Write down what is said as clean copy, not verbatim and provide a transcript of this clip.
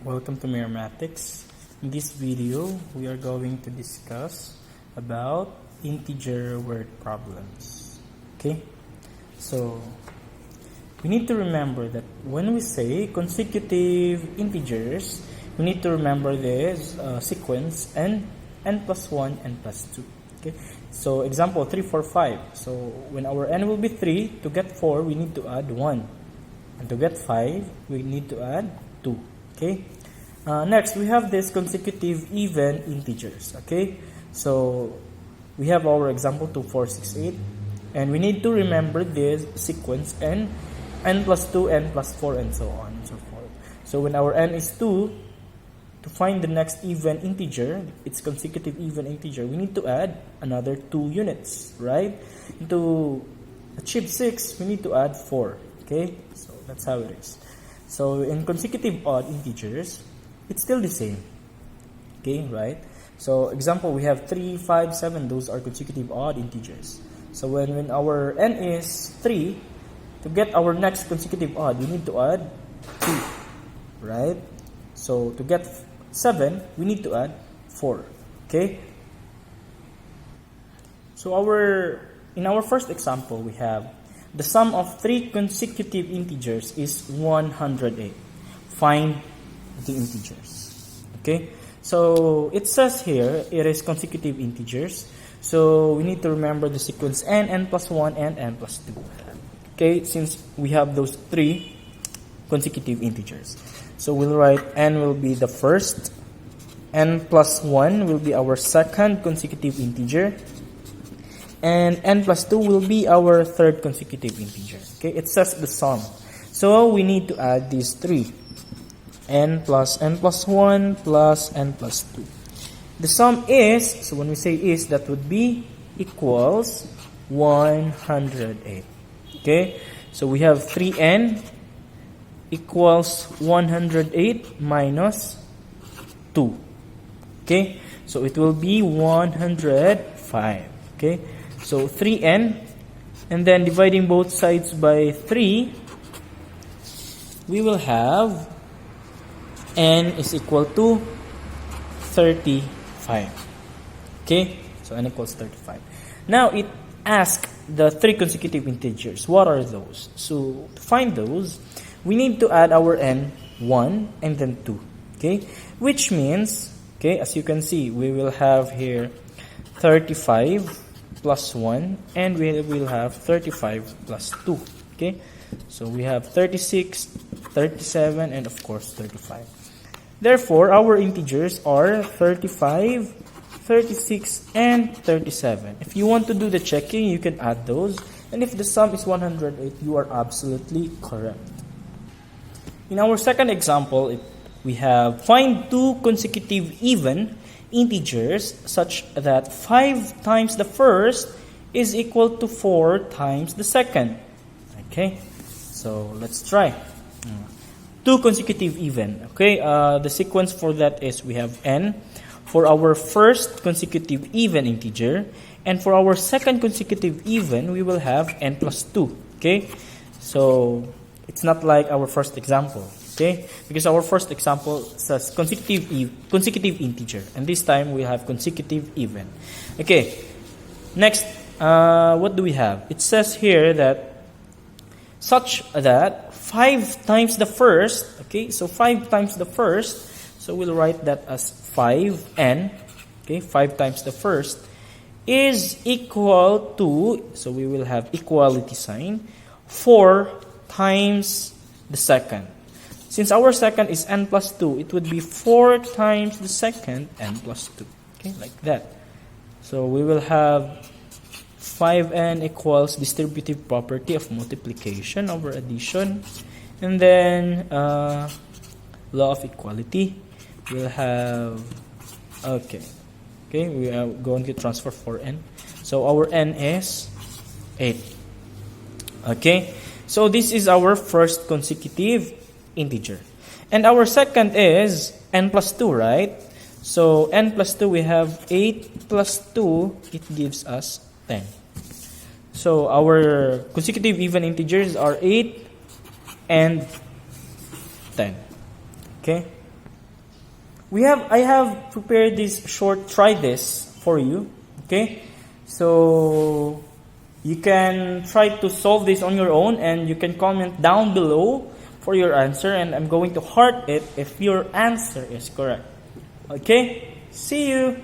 Welcome to Mathematics. In this video, we are going to discuss about integer word problems. Okay? So, we need to remember that when we say consecutive integers, we need to remember this sequence n plus 1, n plus 2. Okay? So, example 3, 4, 5. So, when our n will be 3, to get 4, we need to add 1. And to get 5, we need to add 2. Okay? Next, we have this consecutive even integers. Okay? So, we have our example 2, 4, 6, 8. And we need to remember this sequence n plus 2, n plus 4, and so on and so forth. So, when our n is 2, to find the next even integer, its consecutive even integer, we need to add another 2 units, right? And to achieve 6, we need to add 4. Okay? So, that's how it is. So, in consecutive odd integers, it's still the same. Okay, right? So, example, we have 3, 5, 7. Those are consecutive odd integers. So, when our n is 3, to get our next consecutive odd, we need to add 2. Right? So, to get 7, we need to add 4. Okay? So, in our first example, we have the sum of 3 consecutive integers is 108. Find the integers. Okay? So, it says here, it is consecutive integers. So, we need to remember the sequence n plus 1, and n plus 2. Okay? Since we have those 3 consecutive integers. So, we'll write n will be the first, n plus 1 will be our second consecutive integer, and n plus 2 will be our third consecutive integer. Okay, it says the sum. So, we need to add these 3. n plus 1 plus n plus 2. The sum is, so when we say is, that would be equals 108. Okay, so we have 3n equals 108 minus 2. Okay, so it will be 105. Okay, so 3n, and then dividing both sides by 3, we will have n is equal to 35. Okay, so n equals 35. Now it asks the 3 consecutive integers. What are those? So to find those, we need to add our n 1 and then 2. Okay, which means, okay, as you can see, we will have here 35 plus 1, and we will have 35 plus 2. Okay, so we have 36, 37, and of course 35. Therefore, our integers are 35, 36, and 37. If you want to do the checking, you can add those. And if the sum is 108, you are absolutely correct. In our second example, we have find 2 consecutive even integers such that 5 times the first is equal to 4 times the second. Okay, so let's try. 2 consecutive even. Okay, the sequence for that is we have n for our first consecutive even integer, and for our second consecutive even, we will have n plus 2. Okay, so it's not like our first example. Okay, because our first example says consecutive integer, and this time we have consecutive even. Okay, next, what do we have? It says here that such that 5 times the first, okay, so 5 times the first, so we'll write that as 5n, okay, 5 times the first, is equal to, so we will have equality sign, 4 times the second. Since our second is n plus 2, it would be 4 times the second, n plus 2, okay, like that. So we will have 5n equals distributive property of multiplication over addition, and then law of equality. We'll have, okay, we are going to transfer 4n. So our n is 8. Okay, so this is our first consecutive integer. And our second is n plus 2, right? So n plus 2, we have 8 plus 2, it gives us 10. So our consecutive even integers are 8 and 10. Okay? I have prepared this short try this for you. Okay? So you can try to solve this on your own, and you can comment down below for your answer, and I'm going to heart it if your answer is correct. Okay? See you!